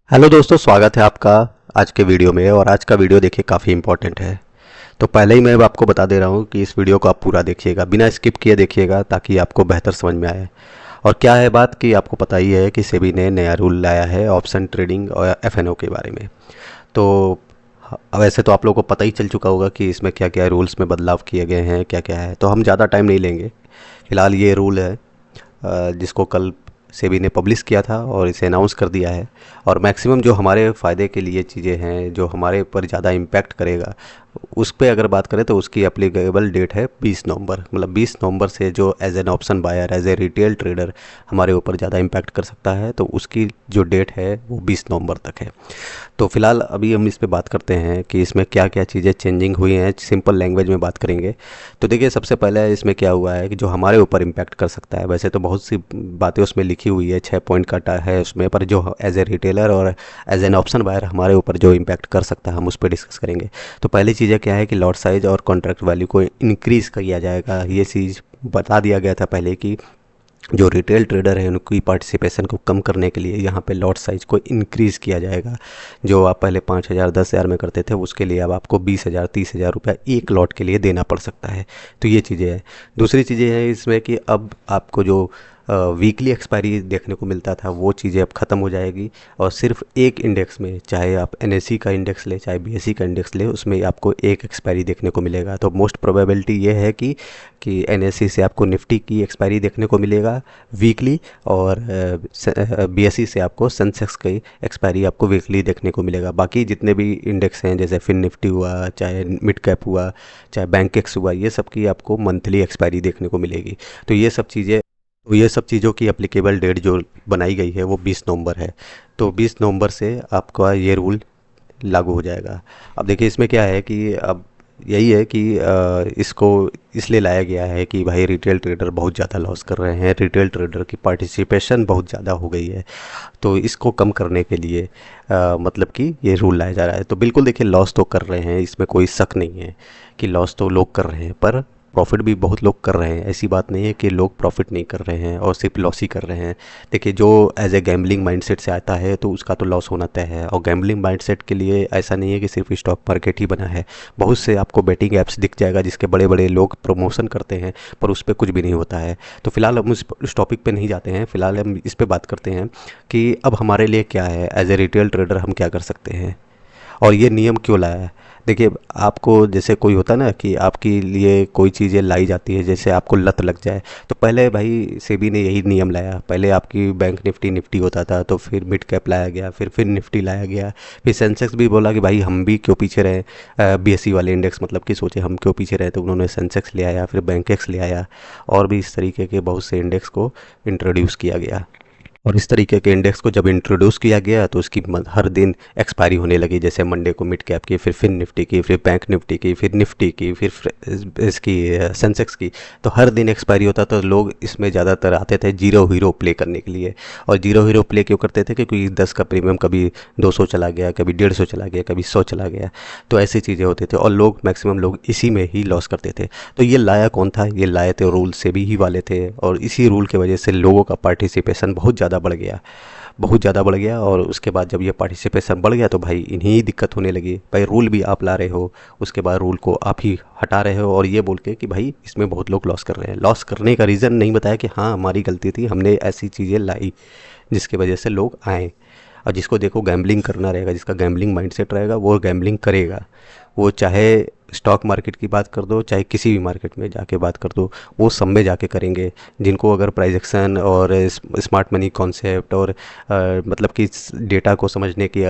Hello दोस्तों, स्वागत है आपका आज के वीडियो में। और आज का वीडियो देखिए काफ़ी इम्पोर्टेंट है। तो पहले ही मैं आपको बता दे रहा हूँ कि इस वीडियो को आप पूरा देखिएगा, बिना स्किप किए देखिएगा ताकि आपको बेहतर समझ में आए। और क्या है बात कि आपको पता ही है कि सेबी ने नया रूल लाया है ऑप्शन ट्रेडिंग और एफएनओ के बारे में। तो वैसे तो आप लोगों को पता ही चल चुका होगा कि इसमें क्या क्या रूल्स में बदलाव किए गए हैं, क्या क्या है। तो हम ज़्यादा टाइम नहीं लेंगे। फिलहाल ये रूल है जिसको कल सेबी ने पब्लिश किया था और इसे अनाउंस कर दिया है। और मैक्सिमम जो हमारे फ़ायदे के लिए चीज़ें हैं, जो हमारे ऊपर ज़्यादा इम्पैक्ट करेगा, उस पे अगर बात करें तो उसकी एप्लीकेबल डेट है 20 नवंबर। मतलब 20 नवंबर से जो as an option buyer, as a retail trader हमारे ऊपर ज़्यादा इम्पैक्ट कर सकता है, तो उसकी जो डेट है वो 20 नवंबर तक है। तो फिलहाल अभी हम इस पे बात करते हैं कि इसमें क्या क्या चीज़ें चेंजिंग हुई हैं, सिंपल लैंग्वेज में बात करेंगे। तो देखिए, सबसे पहले इसमें क्या हुआ है कि जो हमारे ऊपर इम्पैक्ट कर सकता है, वैसे तो बहुत सी बातें उसमें लिखी हुई है, 6 पॉइंट का है उसमें, पर जो एज ए रिटेलर और एज एन ऑप्शन बायर हमारे ऊपर जो इम्पैक्ट कर सकता है हम उस पर डिस्कस करेंगे। तो पहली चीज़ें क्या है कि लॉट साइज़ और कॉन्ट्रैक्ट वैल्यू को इंक्रीज़ किया जाएगा। ये चीज़ बता दिया गया था पहले कि जो रिटेल ट्रेडर है उनकी पार्टिसिपेशन को कम करने के लिए यहाँ पे लॉट साइज़ को इंक्रीज़ किया जाएगा। जो आप पहले 5,000 10,000 में करते थे, उसके लिए अब आपको 20,000 30,000 रुपया एक लॉट के लिए देना पड़ सकता है। तो ये चीज़ें हैं। दूसरी चीज़ें हैं इसमें कि अब आपको जो वीकली एक्सपायरी देखने को मिलता था, वो चीज़ें अब ख़त्म हो जाएगी। और सिर्फ एक इंडेक्स में, चाहे आप एनएससी का इंडेक्स ले चाहे बीएसई का इंडेक्स ले, उसमें आपको एक एक्सपायरी देखने को मिलेगा। तो मोस्ट प्रोबेबिलिटी ये है कि एनएससी से आपको निफ्टी की एक्सपायरी देखने को मिलेगा वीकली, और बीएसई से आपको सेंसेक्स की एक्सपायरी आपको वीकली देखने को मिलेगा। बाकी जितने भी इंडेक्स हैं, जैसे फिन निफ्टी हुआ, चाहे मिड कैप हुआ, चाहे बैंकेक्स हुआ, ये सब की आपको मंथली एक्सपायरी देखने को मिलेगी। तो ये सब चीज़ों की एप्लीकेबल डेट जो बनाई गई है वो 20 नवंबर है। तो 20 नवंबर से आपका ये रूल लागू हो जाएगा। अब देखिए, इसमें क्या है कि अब यही है कि इसको इसलिए लाया गया है कि भाई रिटेल ट्रेडर बहुत ज़्यादा लॉस कर रहे हैं, रिटेल ट्रेडर की पार्टिसिपेशन बहुत ज़्यादा हो गई है। तो इसको कम करने के लिए मतलब कि ये रूल लाया जा रहा है। तो बिल्कुल देखिए, लॉस तो कर रहे हैं, इसमें कोई शक नहीं है कि लॉस तो लोग कर रहे हैं, पर प्रॉफिट भी बहुत लोग कर रहे हैं। ऐसी बात नहीं है कि लोग प्रॉफिट नहीं कर रहे हैं और सिर्फ लॉस ही कर रहे हैं। देखिए, जो एज ए गैम्बलिंग माइंडसेट से आता है तो उसका तो लॉस होना तय है। और गैम्बलिंग माइंडसेट के लिए ऐसा नहीं है कि सिर्फ स्टॉक मार्केट ही बना है। बहुत से आपको बेटिंग ऐप्स दिख जाएगा जिसके बड़े बड़े लोग प्रमोशन करते हैं, पर उस पर कुछ भी नहीं होता है। तो फिलहाल हम उस टॉपिक पे नहीं जाते हैं। फिलहाल हम इस पे बात करते हैं कि अब हमारे लिए क्या है, एज ए रिटेल ट्रेडर हम क्या कर सकते हैं और ये नियम क्यों लाया है। देखिए, आपको जैसे कोई होता है ना कि आपके लिए कोई चीज़ें लाई जाती है, जैसे आपको लत लग जाए, तो पहले भाई सेबी ने यही नियम लाया। पहले आपकी बैंक निफ्टी निफ्टी होता था, तो फिर मिड कैप लाया गया, फिर निफ्टी लाया गया, फिर सेंसेक्स भी बोला कि भाई हम भी क्यों पीछे रहे, बीएसई वाले इंडेक्स, मतलब कि सोचे हम क्यों पीछे रहे, तो उन्होंने सेंसेक्स ले आया, फिर बैंकेक्स ले आया, और भी इस तरीके के बहुत से इंडेक्स को इंट्रोड्यूस किया गया। और इस तरीके के इंडेक्स को जब इंट्रोड्यूस किया गया तो उसकी हर दिन एक्सपायरी होने लगी। जैसे मंडे को मिड कैप की, फिर फिन निफ्टी की, फिर बैंक निफ्टी की, फिर निफ्टी की, फिर इसकी सेंसेक्स की। तो हर दिन एक्सपायरी होता, तो लोग इसमें ज़्यादातर आते थे जीरो हीरो प्ले करने के लिए। और जीरो हीरो प्ले क्यों करते थे? क्योंकि 10 का प्रीमियम कभी 200 चला गया, कभी 150 चला गया, कभी 100 चला गया। तो ऐसी चीज़ें होती थी और लोग मैक्सिमम लोग इसी में ही लॉस करते थे। तो ये लाया कौन था? ये लाए थे रूल से भी ही वाले थे, और इसी रूल की वजह से लोगों का पार्टिसिपेशन बहुत ज़्यादा बढ़ गया, बहुत ज़्यादा बढ़ गया। और उसके बाद जब ये पार्टिसिपेशन बढ़ गया तो भाई इन्हीं दिक्कत होने लगी। भाई रूल भी आप ला रहे हो, उसके बाद रूल को आप ही हटा रहे हो, और ये बोल के कि भाई इसमें बहुत लोग लॉस कर रहे हैं। लॉस करने का रीज़न नहीं बताया कि हाँ हमारी गलती थी, हमने ऐसी चीज़ें लाई जिसकी वजह से लोग आए। और जिसको देखो गैम्बलिंग करना रहेगा, जिसका गैम्बलिंग माइंडसेट रहेगा, वो गैम्बलिंग करेगा। वो चाहे स्टॉक मार्केट की बात कर दो, चाहे किसी भी मार्केट में जाके बात कर दो, वो सब में जाके करेंगे। जिनको अगर प्राइस एक्शन और स्मार्ट मनी कॉन्सेप्ट और मतलब कि डेटा को समझने की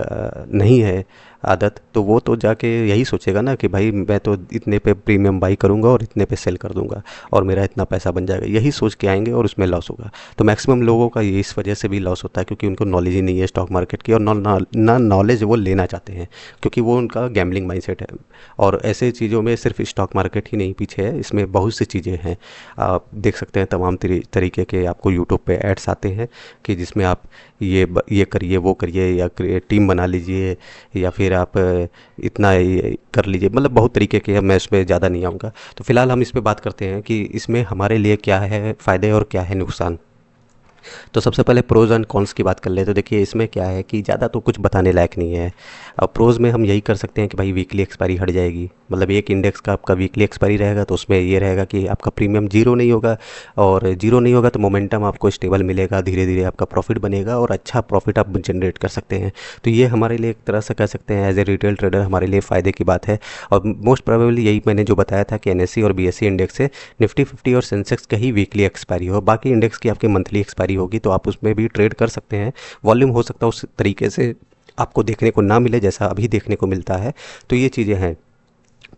नहीं है आदत, तो वो तो जाके यही सोचेगा ना कि भाई मैं तो इतने पे प्रीमियम बाई करूँगा और इतने पे सेल कर दूंगा और मेरा इतना पैसा बन जाएगा, यही सोच के आएंगे और उसमें लॉस होगा। तो मैक्सिमम लोगों का ये इस वजह से भी लॉस होता है क्योंकि उनको नॉलेज ही नहीं है स्टॉक मार्केट की, और ना नॉलेज वो लेना चाहते हैं, क्योंकि वो उनका गैम्बलिंग माइंडसेट है। और ऐसे चीज़ों में सिर्फ स्टॉक मार्केट ही नहीं पीछे है, इसमें बहुत सी चीज़ें हैं। आप देख सकते हैं तमाम तरीके के आपको यूट्यूब पे एड्स आते हैं कि जिसमें आप ये करिए, वो करिए, या टीम बना लीजिए, या फिर आप इतना ये कर लीजिए। मतलब बहुत तरीके के हैं, मैं इसमें ज़्यादा नहीं आऊँगा। तो फिलहाल हम इस पे बात करते हैं कि इसमें हमारे लिए क्या है फ़ायदे और क्या है नुकसान। तो सबसे पहले प्रोज़ एंड कॉन्स की बात कर ले तो देखिए इसमें क्या है कि ज़्यादा तो कुछ बताने लायक नहीं है। अब प्रोज़ में हम यही कर सकते हैं कि भाई वीकली एक्सपायरी हट जाएगी, मतलब एक इंडेक्स का आपका वीकली एक्सपायरी रहेगा तो उसमें ये रहेगा कि आपका प्रीमियम जीरो नहीं होगा, और जीरो नहीं होगा तो मोमेंटम आपको स्टेबल मिलेगा, धीरे धीरे आपका प्रॉफिट बनेगा और अच्छा प्रॉफिट आप जनरेट कर सकते हैं। तो ये हमारे लिए एक तरह से कह सकते हैं एज ए रिटेल ट्रेडर हमारे लिए फ़ायदे की बात है। और मोस्ट प्रोबेबली यही मैंने जो बताया था कि एनएससी और बीएससी इंडेक्स से निफ्टी 50 और सेंसेक्स का ही वीकली एक्सपायरी हो, बाकी इंडेक्स की आपकी मंथली एक्सपायरी होगी, तो आप उसमें भी ट्रेड कर सकते हैं। वॉल्यूम हो सकता है उस तरीके से आपको देखने को ना मिले जैसा अभी देखने को मिलता है। तो ये चीज़ें हैं।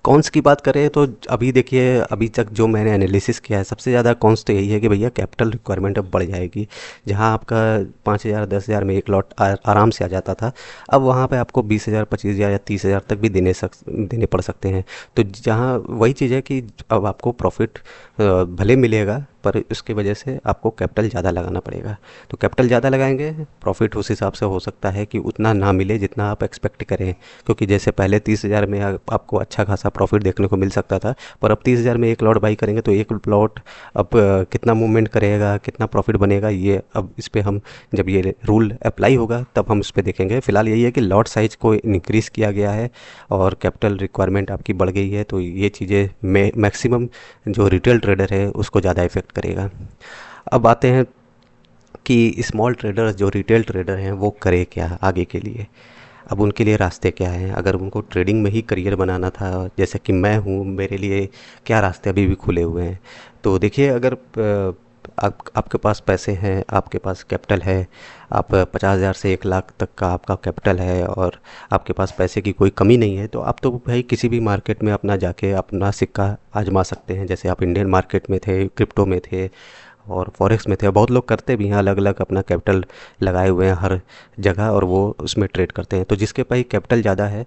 कॉन्स की बात करें तो अभी देखिए अभी तक जो मैंने एनालिसिस किया है सबसे ज़्यादा कॉन्स तो यही है कि भैया कैपिटल रिक्वायरमेंट अब बढ़ जाएगी। जहां आपका 5,000 10,000 में एक लॉट आराम से आ जाता था, अब वहां पे आपको 20,000 25,000 या 30,000 तक भी देने पड़ सकते हैं। तो जहां वही चीज़ है कि अब आपको प्रॉफिट भले मिलेगा पर उसकी वजह से आपको कैपिटल ज़्यादा लगाना पड़ेगा। तो कैपिटल ज़्यादा लगाएंगे, प्रॉफिट उस हिसाब से हो सकता है कि उतना ना मिले जितना आप एक्सपेक्ट करें, क्योंकि जैसे पहले 30,000 में आपको अच्छा खासा प्रॉफिट देखने को मिल सकता था, पर अब 30,000 में एक लॉट बाई करेंगे तो एक लॉट अब कितना मूवमेंट करेगा, कितना प्रॉफिट बनेगा, ये अब इस पर हम जब ये रूल अप्लाई होगा तब हम इस पर देखेंगे। फिलहाल यही है कि लॉट साइज़ को इंक्रीज़ किया गया है और कैपिटल रिक्वायरमेंट आपकी बढ़ गई है, तो ये चीज़ें मैक्सिमम जो रिटेल ट्रेडर है उसको ज़्यादा इफ़ेक्ट करेगा। अब आते हैं कि स्मॉल ट्रेडर जो रिटेल ट्रेडर हैं वो करे क्या आगे के लिए। अब उनके लिए रास्ते क्या हैं, अगर उनको ट्रेडिंग में ही करियर बनाना था जैसे कि मैं हूँ, मेरे लिए क्या रास्ते अभी भी खुले हुए हैं। तो देखिए अगर आपके पास पैसे हैं, आपके पास कैपिटल है, आप 50,000 से 1 लाख तक का आपका कैपिटल है और आपके पास पैसे की कोई कमी नहीं है, तो आप तो भाई किसी भी मार्केट में अपना जाके अपना सिक्का आजमा सकते हैं। जैसे आप इंडियन मार्केट में थे, क्रिप्टो में थे और फॉरेक्स में थे, बहुत लोग करते भी हैं, अलग अलग अपना कैपिटल लगाए हुए हैं हर जगह और वो उसमें ट्रेड करते हैं। तो जिसके पास कैपिटल ज़्यादा है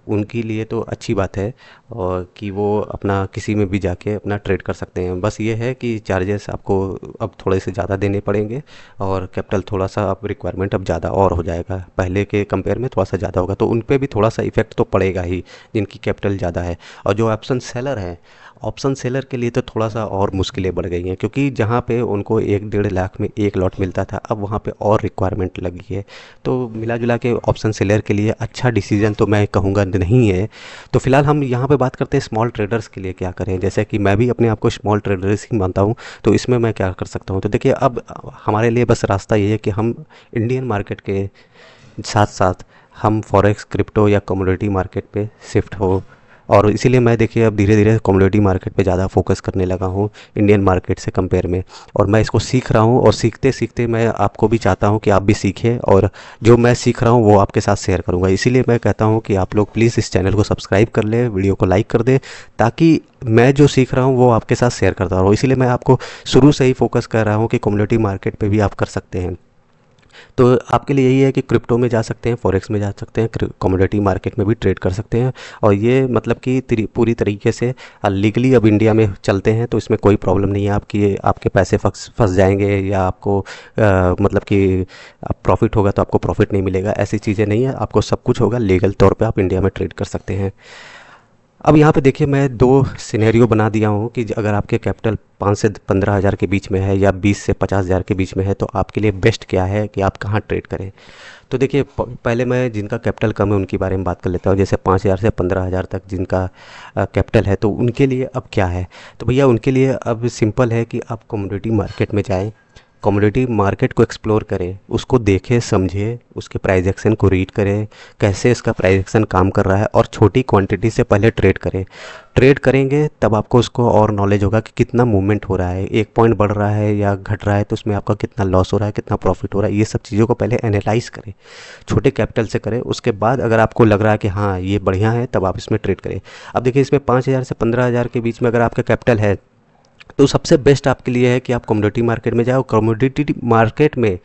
उनके लिए तो अच्छी बात है और कि वो अपना किसी में भी जाके अपना ट्रेड कर सकते हैं। बस ये है कि चार्जेस आपको अब थोड़े से ज़्यादा देने पड़ेंगे और कैपिटल थोड़ा सा अब रिक्वायरमेंट अब ज़्यादा और हो जाएगा, पहले के कंपेयर में थोड़ा सा ज़्यादा होगा, तो उन पे भी थोड़ा सा इफेक्ट तो पड़ेगा ही जिनकी कैपिटल ज़्यादा है। और जो ऑप्शन सेलर हैं, ऑप्शन सेलर के लिए तो थोड़ा सा और मुश्किलें बढ़ गई हैं, क्योंकि जहाँ पे उनको 1-1.5 लाख में एक लॉट मिलता था अब वहाँ पे और रिक्वायरमेंट लगी है। तो मिला जुला के ऑप्शन सेलर के लिए अच्छा डिसीजन तो मैं कहूँगा नहीं है। तो फिलहाल हम यहाँ पे बात करते हैं स्मॉल ट्रेडर्स के लिए क्या करें। जैसे कि मैं भी अपने आप को स्मॉल ट्रेडर्स ही मानता हूँ, तो इसमें मैं क्या कर सकता हूँ। तो देखिए अब हमारे लिए बस रास्ता ये है कि हम इंडियन मार्केट के साथ साथ हम फॉरेक्स, क्रिप्टो या कमोडिटी मार्केट पे शिफ्ट हो, और इसीलिए मैं देखिए अब धीरे धीरे कमोडिटी मार्केट पे ज़्यादा फोकस करने लगा हूँ इंडियन मार्केट से कंपेयर में। और मैं इसको सीख रहा हूँ और सीखते सीखते मैं आपको भी चाहता हूँ कि आप भी सीखें और जो मैं सीख रहा हूँ वो आपके साथ शेयर करूँगा। इसीलिए मैं कहता हूँ कि आप लोग प्लीज़ इस चैनल को सब्सक्राइब कर लें, वीडियो को लाइक कर दें, ताकि मैं जो सीख रहा हूँ वो आपके साथ शेयर करता रहूँ। इसीलिए मैं आपको शुरू से ही फोकस कर रहा हूँ कि कमोडिटी मार्केट पर भी आप कर सकते हैं। तो आपके लिए यही है कि क्रिप्टो में जा सकते हैं, फॉरेक्स में जा सकते हैं, कमोडिटी मार्केट में भी ट्रेड कर सकते हैं। और ये मतलब कि पूरी तरीके से लीगली अब इंडिया में चलते हैं, तो इसमें कोई प्रॉब्लम नहीं है आपकी, आपके पैसे फंस जाएंगे या आपको मतलब कि प्रॉफिट होगा तो आपको प्रॉफिट नहीं मिलेगा, ऐसी चीज़ें नहीं है। आपको सब कुछ होगा, लीगल तौर पर आप इंडिया में ट्रेड कर सकते हैं। अब यहाँ पे देखिए मैं 2 सिनेरियो बना दिया हूँ कि अगर आपके कैपिटल 5 से 15,000 के बीच में है या 20 से 50,000 के बीच में है, तो आपके लिए बेस्ट क्या है कि आप कहाँ ट्रेड करें। तो देखिए पहले मैं जिनका कैपिटल कम है उनके बारे में बात कर लेता हूँ। जैसे 5,000 से 15,000 तक जिनका कैपिटल है, तो उनके लिए अब क्या है। तो भैया उनके लिए अब सिंपल है कि आप कमोडिटी मार्केट में जाएँ, कमोडिटी मार्केट को एक्सप्लोर करें, उसको देखें, समझें, उसके प्राइस एक्शन को रीड करें, कैसे इसका प्राइस एक्शन काम कर रहा है, और छोटी क्वांटिटी से पहले ट्रेड करें। ट्रेड करेंगे तब आपको उसको और नॉलेज होगा कि कितना मूवमेंट हो रहा है, 1 पॉइंट बढ़ रहा है या घट रहा है तो उसमें आपका कितना लॉस हो रहा है, कितना प्रॉफिट हो रहा है। ये सब चीज़ों को पहले एनालाइज करें, छोटे कैपिटल से करें। उसके बाद अगर आपको लग रहा है कि हाँ ये बढ़िया है, तब आप इसमें ट्रेड करें। अब देखिए इसमें 5,000 से 15,000 के बीच में अगर आपका कैपिटल है, तो सबसे बेस्ट आपके लिए है कि आप कमोडिटी मार्केट में जाओ। कमोडिटी मार्केट में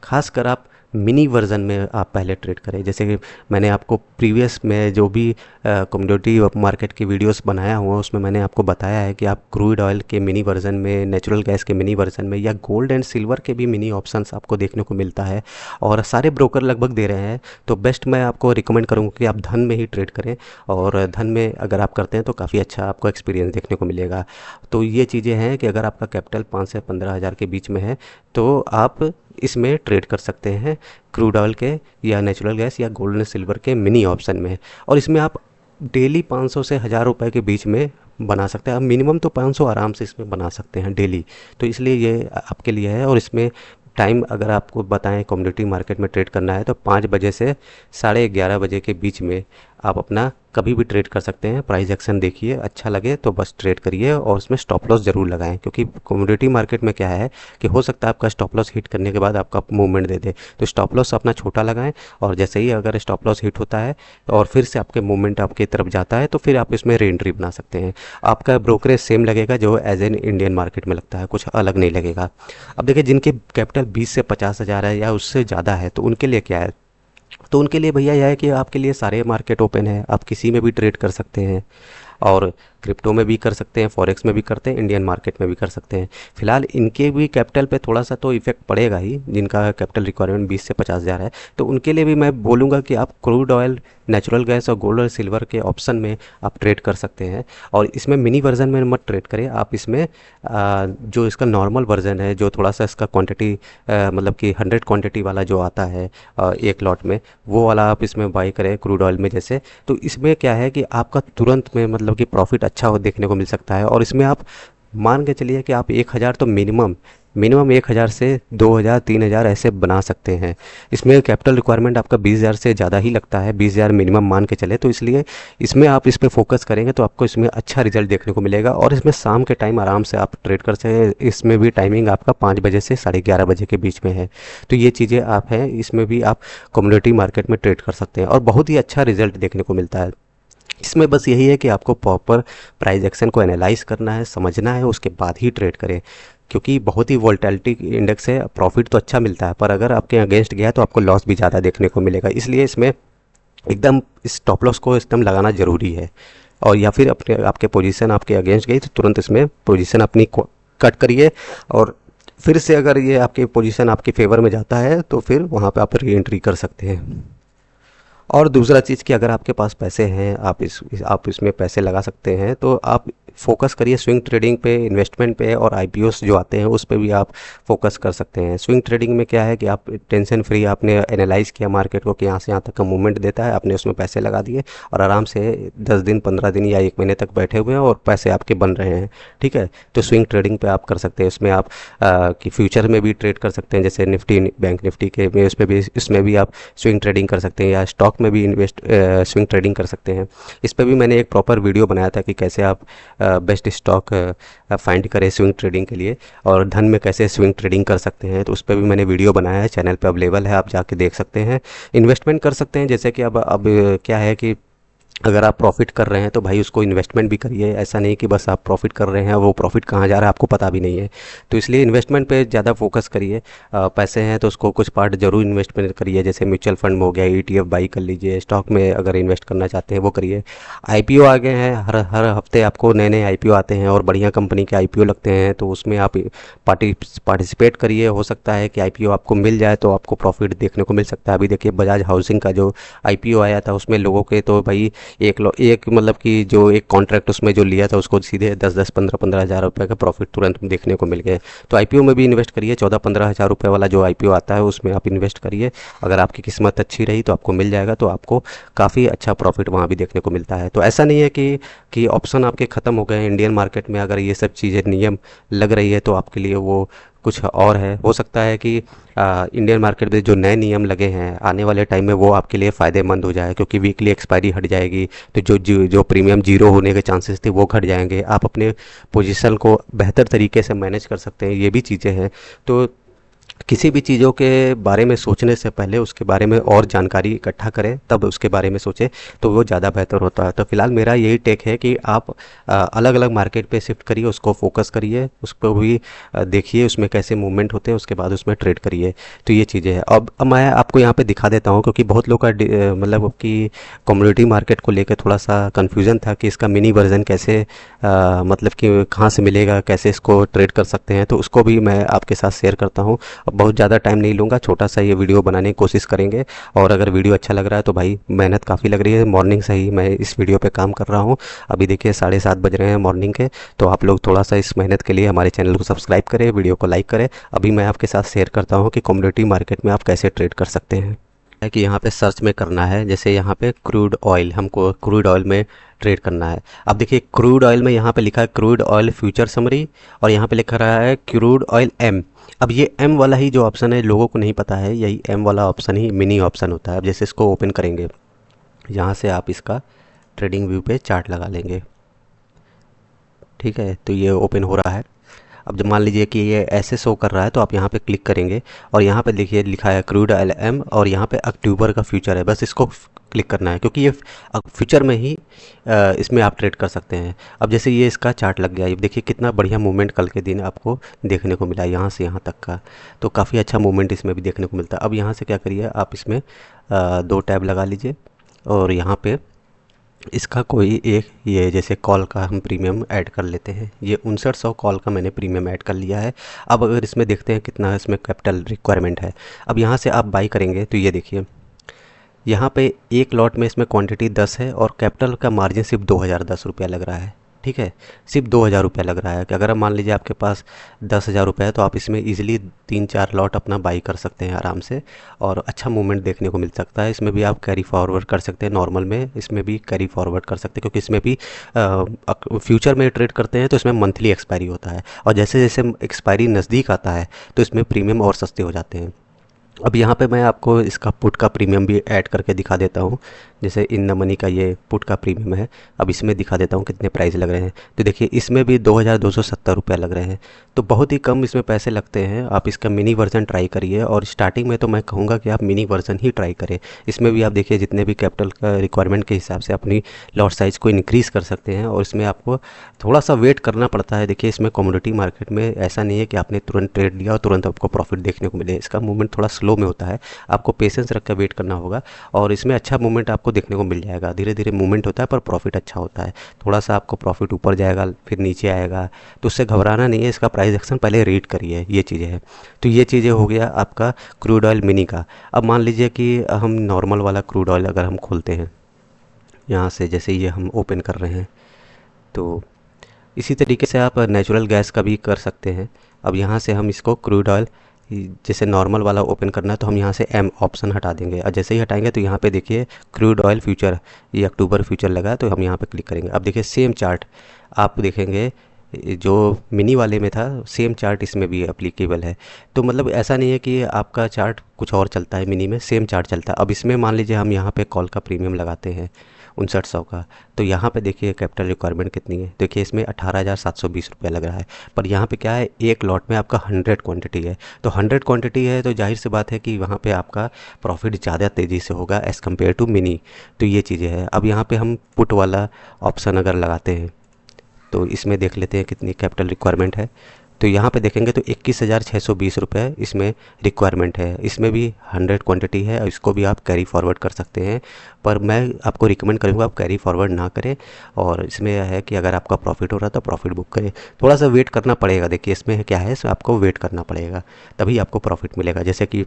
खासकर आप मिनी वर्जन में आप पहले ट्रेड करें। जैसे कि मैंने आपको प्रीवियस में जो भी कमोडिटी मार्केट की वीडियोस बनाया हुआ उसमें मैंने आपको बताया है कि आप क्रूड ऑयल के मिनी वर्जन में, नेचुरल गैस के मिनी वर्जन में या गोल्ड एंड सिल्वर के भी मिनी ऑप्शंस आपको देखने को मिलता है और सारे ब्रोकर लगभग दे रहे हैं। तो बेस्ट मैं आपको रिकमेंड करूँगा कि आप धन में ही ट्रेड करें, और धन में अगर आप करते हैं तो काफ़ी अच्छा आपको एक्सपीरियंस देखने को मिलेगा। तो ये चीज़ें हैं कि अगर आपका कैपिटल 5 से 15 हज़ार के बीच में है तो आप इसमें ट्रेड कर सकते हैं, क्रूड ऑयल के या नेचुरल गैस या गोल्ड एंड सिल्वर के मिनी ऑप्शन में। और इसमें आप डेली 500 से 1000 रुपए के बीच में बना सकते हैं। आप मिनिमम तो 500 आराम से इसमें बना सकते हैं डेली। तो इसलिए ये आपके लिए है। और इसमें टाइम अगर आपको बताएं, कमोडिटी मार्केट में ट्रेड करना है तो 5 बजे से 11:30 बजे के बीच में आप अपना कभी भी ट्रेड कर सकते हैं। प्राइस एक्शन देखिए, अच्छा लगे तो बस ट्रेड करिए और उसमें स्टॉप लॉस ज़रूर लगाएं, क्योंकि कमोडिटी मार्केट में क्या है कि हो सकता है आपका स्टॉप लॉस हिट करने के बाद आपका मूवमेंट दे दे। तो स्टॉप लॉस अपना छोटा लगाएं, और जैसे ही अगर स्टॉप लॉस हिट होता है और फिर से आपके मूवमेंट आपकी तरफ जाता है तो फिर आप इसमें री एंट्री बना सकते हैं। आपका ब्रोकरेज सेम लगेगा जो एज एन इंडियन मार्केट में लगता है, कुछ अलग नहीं लगेगा। अब देखिए, जिनके कैपिटल 20 से 50 हज़ार है या उससे ज़्यादा है तो उनके लिए क्या है, तो उनके लिए भैया यह है कि आपके लिए सारे मार्केट ओपन है, आप किसी में भी ट्रेड कर सकते हैं, और क्रिप्टो में भी कर सकते हैं, फॉरेक्स में भी करते हैं, इंडियन मार्केट में भी कर सकते हैं। फिलहाल इनके भी कैपिटल पे थोड़ा सा तो इफेक्ट पड़ेगा ही, जिनका कैपिटल रिक्वायरमेंट 20 से 50 हज़ार है। तो उनके लिए भी मैं बोलूँगा कि आप क्रूड ऑयल, नेचुरल गैस और गोल्ड और सिल्वर के ऑप्शन में आप ट्रेड कर सकते हैं। और इसमें मिनी वर्जन में मत ट्रेड करें आप। इसमें जो इसका नॉर्मल वर्जन है, जो थोड़ा सा इसका क्वांटिटी मतलब कि 100 क्वांटिटी वाला जो आता है एक लॉट में, वो वाला आप इसमें बाई करें क्रूड ऑयल में जैसे। तो इसमें क्या है कि आपका तुरंत में मतलब कि प्रॉफिट अच्छा हो देखने को मिल सकता है। और इसमें आप मान के चलिए कि आप 1000 तो मिनिमम 1000 से 2000 3000 ऐसे बना सकते हैं। इसमें कैपिटल रिक्वायरमेंट आपका 20,000 से ज़्यादा ही लगता है, 20,000 मिनिमम मान के चले। तो इसलिए इसमें आप इस पे फोकस करेंगे तो आपको इसमें अच्छा रिजल्ट देखने को मिलेगा। और इसमें शाम के टाइम आराम से आप ट्रेड कर सकते हैं। इसमें भी टाइमिंग आपका 5 बजे से 11:30 बजे के बीच में है। तो ये चीज़ें आप हैं, इसमें भी आप कम्युनिटी मार्केट में ट्रेड कर सकते हैं और बहुत ही अच्छा रिजल्ट देखने को मिलता है। इसमें बस यही है कि आपको प्रॉपर प्राइस एक्शन को एनालाइज करना है, समझना है, उसके बाद ही ट्रेड करें। क्योंकि बहुत ही वोलेटिलिटी इंडेक्स है, प्रॉफिट तो अच्छा मिलता है पर अगर आपके अगेंस्ट गया तो आपको लॉस भी ज़्यादा देखने को मिलेगा। इसलिए इसमें एकदम स्टॉप लॉस को एकदम लगाना ज़रूरी है। और या फिर अपने आपके पोजीशन आपके अगेंस्ट गई तो तुरंत इसमें पोजीशन अपनी कट करिए, और फिर से अगर ये आपकी पोजीशन आपके फेवर में जाता है तो फिर वहाँ पे आप री एंट्री कर सकते हैं। और दूसरा चीज़ कि अगर आपके पास पैसे हैं, आप इसमें पैसे लगा सकते हैं, तो आप फोकस करिए स्विंग ट्रेडिंग पे, इन्वेस्टमेंट पे, और आईपीओस जो आते हैं उस पे भी आप फोकस कर सकते हैं। स्विंग ट्रेडिंग में क्या है कि आप टेंशन फ्री, आपने एनालाइज किया मार्केट को कि यहाँ से यहाँ तक का मूवमेंट देता है, आपने उसमें पैसे लगा दिए और आराम से 10 दिन 15 दिन या 1 महीने तक बैठे हुए हैं और पैसे आपके बन रहे हैं। ठीक है, तो स्विंग ट्रेडिंग पे आप कर सकते हैं। इसमें आप कि फ्यूचर में भी ट्रेड कर सकते हैं, जैसे निफ्टी, बैंक निफ्टी के में, उस पर भी, इसमें भी आप स्विंग ट्रेडिंग कर सकते हैं, या स्टॉक में भी स्विंग ट्रेडिंग कर सकते हैं। इस पर भी मैंने एक प्रॉपर वीडियो बनाया था कि कैसे आप बेस्ट स्टॉक फाइंड करें स्विंग ट्रेडिंग के लिए, और धन में कैसे स्विंग ट्रेडिंग कर सकते हैं। तो उस पर भी मैंने वीडियो बनाया है, चैनल पे अवेलेबल है, आप जाके देख सकते हैं। इन्वेस्टमेंट कर सकते हैं, जैसे कि अब क्या है कि अगर आप प्रॉफिट कर रहे हैं तो भाई उसको इन्वेस्टमेंट भी करिए। ऐसा नहीं कि बस आप प्रॉफिट कर रहे हैं, वो प्रॉफिट कहाँ जा रहा है आपको पता भी नहीं है। तो इसलिए इन्वेस्टमेंट पे ज़्यादा फोकस करिए। पैसे हैं तो उसको कुछ पार्ट जरूर इन्वेस्टमेंट करिए, जैसे म्यूचुअल फंड हो गया, ईटीएफ बाई कर लीजिए, स्टॉक में अगर इन्वेस्ट करना चाहते हैं वो करिए। आईपीओ आ गए हैं, हर हर हफ्ते आपको नए नए आईपीओ आते हैं और बढ़िया कंपनी के आईपीओ लगते हैं, तो उसमें आप पार्टिसिपेट करिए। हो सकता है कि आईपीओ आपको मिल जाए तो आपको प्रॉफिट देखने को मिल सकता है। अभी देखिए बजाज हाउसिंग का जो आईपीओ आया था उसमें लोगों के तो भाई एक मतलब कि जो एक कॉन्ट्रैक्ट उसमें जो लिया था उसको सीधे 10-10 15-15 हज़ार रुपये का प्रॉफिट तुरंत देखने को मिल गए। तो आईपीओ में भी इन्वेस्ट करिए। 14-15 हज़ार रुपये वाला जो आईपीओ आता है उसमें आप इन्वेस्ट करिए। अगर आपकी किस्मत अच्छी रही तो आपको मिल जाएगा, तो आपको काफ़ी अच्छा प्रॉफिट वहाँ भी देखने को मिलता है। तो ऐसा नहीं है कि ऑप्शन आपके ख़त्म हो गए। इंडियन मार्केट में अगर ये सब चीज़ें नियम लग रही है तो आपके लिए वो कुछ और है। हो सकता है कि इंडियन मार्केट में जो नए नियम लगे हैं आने वाले टाइम में वो आपके लिए फ़ायदेमंद हो जाए, क्योंकि वीकली एक्सपायरी हट जाएगी तो जो प्रीमियम जीरो होने के चांसेस थे वो घट जाएंगे। आप अपने पोजीशन को बेहतर तरीके से मैनेज कर सकते हैं, ये भी चीज़ें हैं। तो किसी भी चीज़ों के बारे में सोचने से पहले उसके बारे में और जानकारी इकट्ठा करें, तब उसके बारे में सोचें, तो वो ज़्यादा बेहतर होता है। तो फिलहाल मेरा यही टेक है कि आप अलग अलग मार्केट पे शिफ्ट करिए, उसको फोकस करिए, उसको भी देखिए उसमें कैसे मूवमेंट होते हैं, उसके बाद उसमें ट्रेड करिए। तो ये चीज़ें हैं। अब मैं आपको यहाँ पे दिखा देता हूँ, क्योंकि बहुत लोग का मतलब कि कम्युनिटी मार्केट को लेकर थोड़ा सा कन्फ्यूज़न था कि इसका मिनी वर्जन कैसे मतलब कि कहाँ से मिलेगा, कैसे इसको ट्रेड कर सकते हैं। तो उसको भी मैं आपके साथ शेयर करता हूँ। अब बहुत ज़्यादा टाइम नहीं लूँगा, छोटा सा ये वीडियो बनाने की कोशिश करेंगे। और अगर वीडियो अच्छा लग रहा है तो भाई मेहनत काफ़ी लग रही है, मॉर्निंग से ही मैं इस वीडियो पे काम कर रहा हूँ। अभी देखिए 7:30 बज रहे हैं मॉर्निंग के। तो आप लोग थोड़ा सा इस मेहनत के लिए हमारे चैनल को सब्सक्राइब करें, वीडियो को लाइक करें। अभी मैं आपके साथ शेयर करता हूँ कि कम्युनिटी मार्केट में आप कैसे ट्रेड कर सकते हैं। है कि यहाँ पे सर्च में करना है, जैसे यहाँ पे क्रूड ऑयल, हमको क्रूड ऑयल में ट्रेड करना है। अब देखिए क्रूड ऑयल में यहाँ पे लिखा है क्रूड ऑयल फ्यूचर समरी, और यहाँ पे लिखा रहा है क्रूड ऑयल एम। अब ये एम वाला ही जो ऑप्शन है लोगों को नहीं पता है, यही एम वाला ऑप्शन ही मिनी ऑप्शन होता है। अब जैसे इसको ओपन करेंगे, यहाँ से आप इसका ट्रेडिंग व्यू पे चार्ट लगा लेंगे। ठीक है, तो ये ओपन हो रहा है। अब जब मान लीजिए कि ये ऐसे शो कर रहा है तो आप यहाँ पे क्लिक करेंगे, और यहाँ पे देखिए लिखा है क्रूड ऑयल एम, और यहाँ पे अक्टूबर का फ्यूचर है। बस इसको क्लिक करना है, क्योंकि ये फ्यूचर में ही इसमें आप ट्रेड कर सकते हैं। अब जैसे ये इसका चार्ट लग गया, ये देखिए कितना बढ़िया मूवमेंट कल के दिन आपको देखने को मिला, यहाँ से यहाँ तक का। तो काफ़ी अच्छा मूवमेंट इसमें भी देखने को मिलता है। अब यहाँ से क्या करिए, आप इसमें 2 टैब लगा लीजिए, और यहाँ पे इसका कोई एक, ये जैसे कॉल का हम प्रीमियम ऐड कर लेते हैं। ये 5900 कॉल का मैंने प्रीमियम ऐड कर लिया है। अब अगर इसमें देखते हैं कितना इसमें कैपिटल रिक्वायरमेंट है। अब यहाँ से आप बाई करेंगे तो ये देखिए यहाँ पे एक लॉट में इसमें क्वांटिटी 10 है, और कैपिटल का मार्जिन सिर्फ 2010 रुपया लग रहा है। ठीक है, सिर्फ 2000 रुपया लग रहा है। कि अगर मान लीजिए आपके पास 10,000 रुपये है, तो आप इसमें इजीली 3-4 लॉट अपना बाई कर सकते हैं आराम से, और अच्छा मूवमेंट देखने को मिल सकता है। इसमें भी आप कैरी फॉरवर्ड कर सकते हैं, नॉर्मल में इसमें भी कैरी फॉरवर्ड कर सकते हैं, क्योंकि इसमें भी फ्यूचर में ट्रेड करते हैं तो इसमें मंथली एक्सपायरी होता है, और जैसे जैसे एक्सपायरी नज़दीक आता है तो इसमें प्रीमियम और सस्ते हो जाते हैं। अब यहाँ पे मैं आपको इसका पुट का प्रीमियम भी ऐड करके दिखा देता हूँ। जैसे इन द मनी का ये पुट का प्रीमियम है, अब इसमें दिखा देता हूँ कितने प्राइस लग रहे हैं। तो देखिए इसमें भी 2270 रुपये लग रहे हैं, तो बहुत ही कम इसमें पैसे लगते हैं। आप इसका मिनी वर्जन ट्राई करिए, और स्टार्टिंग में तो मैं कहूँगा कि आप मिनी वर्जन ही ट्राई करें। इसमें भी आप देखिए जितने भी कैपिटल का रिक्वायरमेंट के हिसाब से अपनी लॉट साइज़ को इंक्रीज़ कर सकते हैं, और इसमें आपको थोड़ा सा वेट करना पड़ता है। देखिए इसमें कमोडिटी मार्केट में ऐसा नहीं है कि आपने तुरंत ट्रेड लिया और तुरंत आपको प्रॉफिट देखने को मिले। इसका मूवमेंट थोड़ा स्लो में होता है, आपको पेशेंस रख कर वेट करना होगा, और इसमें अच्छा मूवमेंट आपको देखने को मिल जाएगा। धीरे धीरे मूवमेंट होता है, पर प्रॉफिट अच्छा होता है। थोड़ा सा आपको प्रॉफिट ऊपर जाएगा, फिर नीचे आएगा, तो उससे घबराना नहीं है। इसका प्राइस एक्शन पहले रीड करिए, ये चीज़ें हैं। तो ये चीज़ें हो गया आपका क्रूड ऑयल मिनी का। अब मान लीजिए कि हम नॉर्मल वाला क्रूड ऑयल अगर हम खोलते हैं, यहाँ से जैसे ये हम ओपन कर रहे हैं, तो इसी तरीके से आप नेचुरल गैस का भी कर सकते हैं। अब यहाँ से हम इसको क्रूड ऑयल, जैसे नॉर्मल वाला ओपन करना है तो हम यहाँ से एम ऑप्शन हटा देंगे, और जैसे ही हटाएंगे तो यहाँ पे देखिए क्रूड ऑयल फ्यूचर, ये अक्टूबर फ्यूचर लगा है, तो हम यहाँ पे क्लिक करेंगे। अब देखिए सेम चार्ट आप देखेंगे जो मिनी वाले में था, सेम चार्ट इसमें भी एप्लीकेबल है। तो मतलब ऐसा नहीं है कि आपका चार्ट कुछ और चलता है, मिनी में सेम चार्ट चलता है। अब इसमें मान लीजिए हम यहाँ पे कॉल का प्रीमियम लगाते हैं 5900 का, तो यहाँ पे देखिए कैपिटल रिक्वायरमेंट कितनी है। देखिए इसमें 18,720 रुपये लग रहा है, पर यहाँ पे क्या है, एक लॉट में आपका 100 क्वांटिटी है। तो 100 क्वांटिटी है, तो जाहिर सी बात है कि वहाँ पे आपका प्रॉफिट ज़्यादा तेज़ी से होगा एज़ कम्पेयर टू मिनी। तो ये चीज़ें हैं। अब यहाँ पे हम पुट वाला ऑप्शन अगर लगाते हैं, तो इसमें देख लेते हैं कितनी कैपिटल रिक्वायरमेंट है। तो यहाँ पे देखेंगे तो 21,620 रुपये इसमें रिक्वायरमेंट है। इसमें भी 100 क्वांटिटी है, और इसको भी आप कैरी फॉरवर्ड कर सकते हैं, पर मैं आपको रिकमेंड करूँगा आप कैरी फॉरवर्ड ना करें। और इसमें यह है कि अगर आपका प्रॉफिट हो रहा है तो प्रॉफिट बुक करें। थोड़ा सा वेट करना पड़ेगा। देखिए इसमें क्या है, इसमें आपको वेट करना पड़ेगा, तभी आपको प्रॉफिट मिलेगा। जैसे कि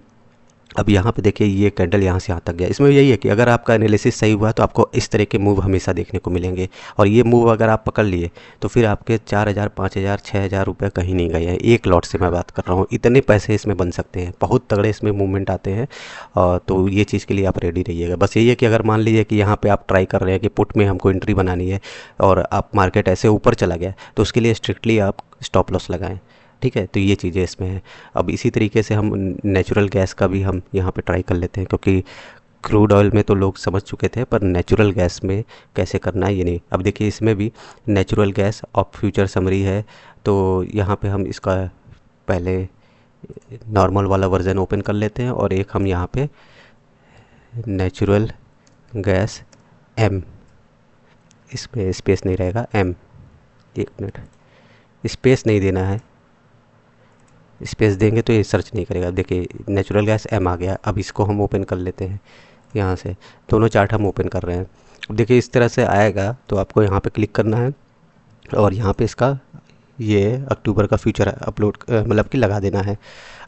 अब यहाँ पे देखिए ये कैंडल यहाँ से यहाँ तक गया। इसमें यही है कि अगर आपका एनालिसिस सही हुआ तो आपको इस तरह के मूव हमेशा देखने को मिलेंगे, और ये मूव अगर आप पकड़ लिए तो फिर आपके 4,000, 5,000, 6,000 रुपये कहीं नहीं गए हैं। एक लॉट से मैं बात कर रहा हूँ, इतने पैसे इसमें बन सकते हैं, बहुत तगड़े इसमें मूवमेंट आते हैं। तो ये चीज़ के लिए आप रेडी रहिएगा। बस यही है कि अगर मान लीजिए कि यहाँ पर आप ट्राई कर रहे हैं कि पुट में हमको एंट्री बनानी है, और आप मार्केट ऐसे ऊपर चला गया, तो उसके लिए स्ट्रिक्टली आप स्टॉप लॉस लगाएँ। ठीक है, तो ये चीज़ें इसमें हैं। अब इसी तरीके से हम नेचुरल गैस का भी हम यहाँ पे ट्राई कर लेते हैं, क्योंकि क्रूड ऑयल में तो लोग समझ चुके थे, पर नेचुरल गैस में कैसे करना है ये नहीं। अब देखिए इसमें भी natural gas off future summary है, तो यहाँ पे हम इसका पहले नॉर्मल वाला वर्जन ओपन कर लेते हैं और एक हम यहाँ पे नेचुरल गैस एम, इसमें स्पेस नहीं रहेगा, एम, एक मिनट, स्पेस नहीं देना है, स्पेस देंगे तो ये सर्च नहीं करेगा। देखिए नेचुरल गैस एम आ गया। अब इसको हम ओपन कर लेते हैं यहाँ से, दोनों चार्ट हम ओपन कर रहे हैं। अब देखिए इस तरह से आएगा, तो आपको यहाँ पे क्लिक करना है और यहाँ पे इसका ये अक्टूबर का फ्यूचर अपलोड मतलब कि लगा देना है।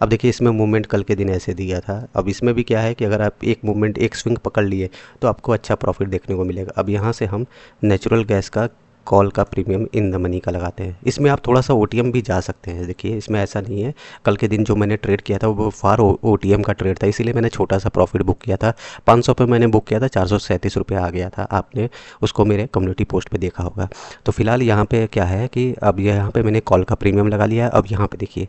अब देखिए इसमें मूवमेंट कल के दिन ऐसे दिया था। अब इसमें भी क्या है कि अगर आप एक मूवमेंट, एक स्विंग पकड़ लिए तो आपको अच्छा प्रॉफिट देखने को मिलेगा। अब यहाँ से हम नेचुरल गैस का कॉल का प्रीमियम इन द मनी का लगाते हैं। इसमें आप थोड़ा सा OTM भी जा सकते हैं। देखिए इसमें ऐसा नहीं है, कल के दिन जो मैंने ट्रेड किया था वो फार OTM का ट्रेड था, इसीलिए मैंने छोटा सा प्रॉफिट बुक किया था। 500 पे मैंने बुक किया था, 437 रुपये आ गया था। आपने उसको मेरे कम्युनिटी पोस्ट पे देखा होगा। तो फिलहाल यहाँ पे क्या है कि अब यहाँ पे मैंने कॉल का प्रीमियम लगा लिया है। अब यहाँ पे देखिए,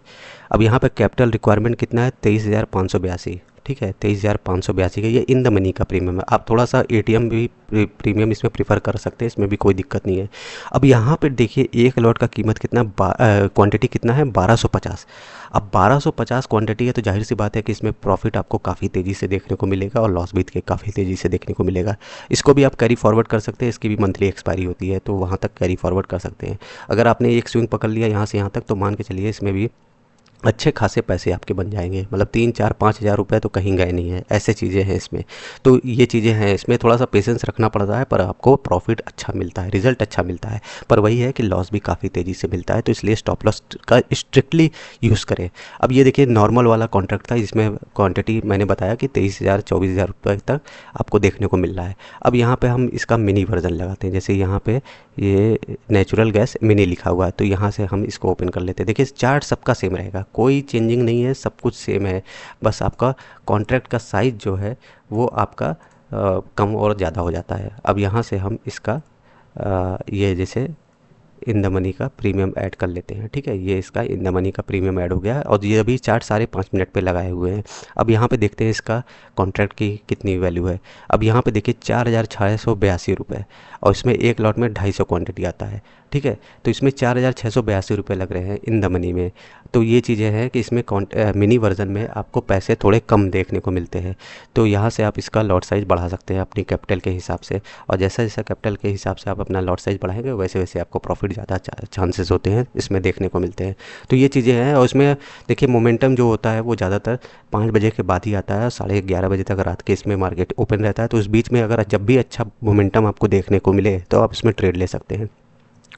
अब यहाँ पे कैपिटल रिक्वायरमेंट कितना है, 23,582, ठीक है, 23,582 का ये इन द मनी का प्रीमियम है। आप थोड़ा सा ATM भी प्रीमियम इसमें प्रीफर कर सकते हैं, इसमें भी कोई दिक्कत नहीं है। अब यहाँ पे देखिए एक लॉट का कीमत कितना, क्वांटिटी कितना है, 1250। अब 1250 क्वांटिटी है तो जाहिर सी बात है कि इसमें प्रॉफिट आपको काफ़ी तेज़ी से देखने को मिलेगा और लॉस भी काफ़ी तेज़ी से देखने को मिलेगा। इसको भी आप कैरी फॉरवर्ड कर सकते हैं, इसकी भी मंथली एक्सपायरी होती है, तो वहाँ तक कैरी फॉरवर्ड कर सकते हैं। अगर आपने एक स्विंग पकड़ लिया यहाँ से यहाँ तक, तो मान के चलिए इसमें भी अच्छे खासे पैसे आपके बन जाएंगे। मतलब 3-4-5 हज़ार रुपये तो कहीं गए नहीं है, ऐसे चीज़ें हैं इसमें। तो ये चीज़ें हैं, इसमें थोड़ा सा पेशेंस रखना पड़ता है, पर आपको प्रॉफिट अच्छा मिलता है, रिजल्ट अच्छा मिलता है। पर वही है कि लॉस भी काफ़ी तेज़ी से मिलता है, तो इसलिए स्टॉप लॉस का स्ट्रिक्टली यूज़ करें। अब ये देखिए नॉर्मल वाला कॉन्ट्रैक्ट था, जिसमें क्वान्टिटी मैंने बताया कि 23,000-24,000 रुपये तक आपको देखने को मिल रहा है। अब यहाँ पर हम इसका मिनी वर्जन लगाते हैं। जैसे यहाँ पर ये नेचुरल गैस मिनी लिखा हुआ है, तो यहाँ से हम इसको ओपन कर लेते हैं। देखिए चार्ट सबका सेम रहेगा, कोई चेंजिंग नहीं है, सब कुछ सेम है। बस आपका कॉन्ट्रैक्ट का साइज़ जो है वो आपका कम और ज़्यादा हो जाता है। अब यहाँ से हम इसका ये जैसे इन द मनी का प्रीमियम ऐड कर लेते हैं, ठीक है। ये इसका इन द मनी का प्रीमियम ऐड हो गया और ये अभी चार्ट सारे 5 मिनट पे लगाए हुए हैं। अब यहाँ पे देखते हैं इसका कॉन्ट्रैक्ट की कितनी वैल्यू है। अब यहाँ पे देखिए 4,682 रुपये और इसमें एक लॉट में 250 क्वान्टिटी आता है, ठीक है। तो इसमें 4,682 रुपये लग रहे हैं इन द मनी में। तो ये चीज़ें हैं कि इसमें मिनी वर्जन में आपको पैसे थोड़े कम देखने को मिलते हैं। तो यहाँ से आप इसका लॉट साइज़ बढ़ा सकते हैं अपनी कैपिटल के हिसाब से, और जैसा जैसा कैपिटल के हिसाब से आप अपना लॉट साइज़ बढ़ाएंगे वैसे वैसे आपको प्रॉफिट ज़्यादा चांसेस होते हैं इसमें देखने को मिलते हैं। तो ये चीज़ें हैं। और इसमें देखिए मोमेंटम जो होता है वो ज़्यादातर 5 बजे के बाद ही आता है, 11:30 बजे तक रात के इसमें मार्केट ओपन रहता है। तो उस बीच में अगर जब भी अच्छा मोमेंटम आपको देखने को मिले तो आप इसमें ट्रेड ले सकते हैं।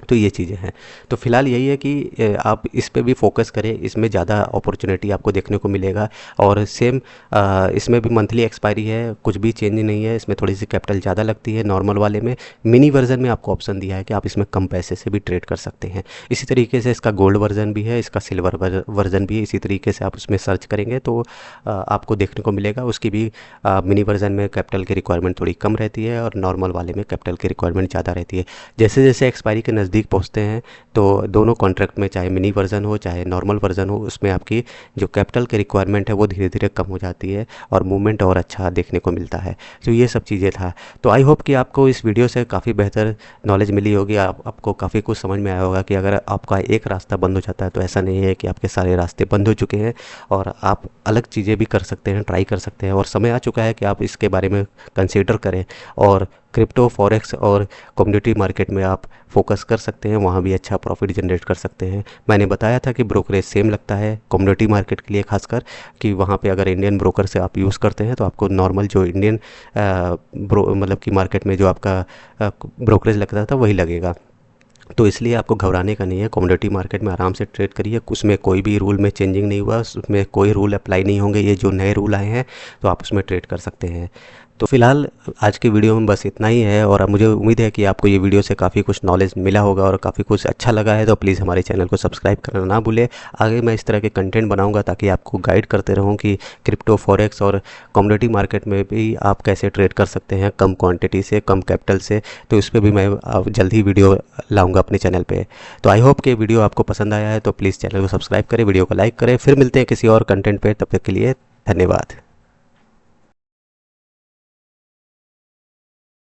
तो ये चीज़ें हैं। तो फिलहाल यही है कि आप इस पे भी फोकस करें, इसमें ज़्यादा अपॉर्चुनिटी आपको देखने को मिलेगा। और सेम इसमें भी मंथली एक्सपायरी है, कुछ भी चेंज नहीं है। इसमें थोड़ी सी कैपिटल ज़्यादा लगती है नॉर्मल वाले में। मिनी वर्जन में आपको ऑप्शन दिया है कि आप इसमें कम पैसे से भी ट्रेड कर सकते हैं। इसी तरीके से इसका गोल्ड वर्जन भी है, इसका सिल्वर वर्जन भी है। इसी तरीके से आप उसमें सर्च करेंगे तो आपको देखने को मिलेगा। उसकी भी मिनी वर्जन में कैपिटल की रिक्वायरमेंट थोड़ी कम रहती है और नॉर्मल वाले में कैपिटल की रिक्वायरमेंट ज़्यादा रहती है। जैसे जैसे एक्सपायरी के नज़दीक पहुंचते हैं तो दोनों कॉन्ट्रैक्ट में, चाहे मिनी वर्जन हो चाहे नॉर्मल वर्जन हो, उसमें आपकी जो कैपिटल की रिक्वायरमेंट है वो धीरे धीरे कम हो जाती है और मूवमेंट और अच्छा देखने को मिलता है। तो ये सब चीज़ें था। तो आई होप कि आपको इस वीडियो से काफ़ी बेहतर नॉलेज मिली होगी, आपको काफ़ी कुछ समझ में आया होगा कि अगर आपका एक रास्ता बंद हो जाता है तो ऐसा नहीं है कि आपके सारे रास्ते बंद हो चुके हैं, और आप अलग चीज़ें भी कर सकते हैं, ट्राई कर सकते हैं। और समय आ चुका है कि आप इसके बारे में कंसीडर करें और क्रिप्टो, फॉरेक्स और कम्युनिटी मार्केट में आप फोकस कर सकते हैं, वहाँ भी अच्छा प्रॉफिट जनरेट कर सकते हैं। मैंने बताया था कि ब्रोकरेज सेम लगता है कम्युनिटी मार्केट के लिए, खासकर कि वहाँ पे अगर इंडियन ब्रोकर से आप यूज़ करते हैं तो आपको नॉर्मल जो इंडियन मतलब कि मार्केट में जो आपका ब्रोकरेज लगता था वही लगेगा। तो इसलिए आपको घबराने का नहीं है, कमोडिटी मार्केट में आराम से ट्रेड करिए। उसमें कोई भी रूल में चेंजिंग नहीं हुआ, उसमें कोई रूल अप्लाई नहीं होंगे। ये जो नए रूल आए हैं तो आप उसमें ट्रेड कर सकते हैं। तो फिलहाल आज की वीडियो में बस इतना ही है, और अब मुझे उम्मीद है कि आपको ये वीडियो से काफ़ी कुछ नॉलेज मिला होगा और काफ़ी कुछ अच्छा लगा है। तो प्लीज़ हमारे चैनल को सब्सक्राइब करना ना भूलें। आगे मैं इस तरह के कंटेंट बनाऊंगा ताकि आपको गाइड करते रहूं कि क्रिप्टो, फॉरेक्स और कमोडिटी मार्केट में भी आप कैसे ट्रेड कर सकते हैं कम क्वांटिटी से, कम कैपिटल से। तो इस पर भी मैं जल्द ही वीडियो लाऊंगा अपने चैनल पे। तो आई होप कि वीडियो आपको पसंद आया है, तो प्लीज़ चैनल को सब्सक्राइब करें, वीडियो को लाइक करें। फिर मिलते हैं किसी और कंटेंट पे, तब तक के लिए धन्यवाद।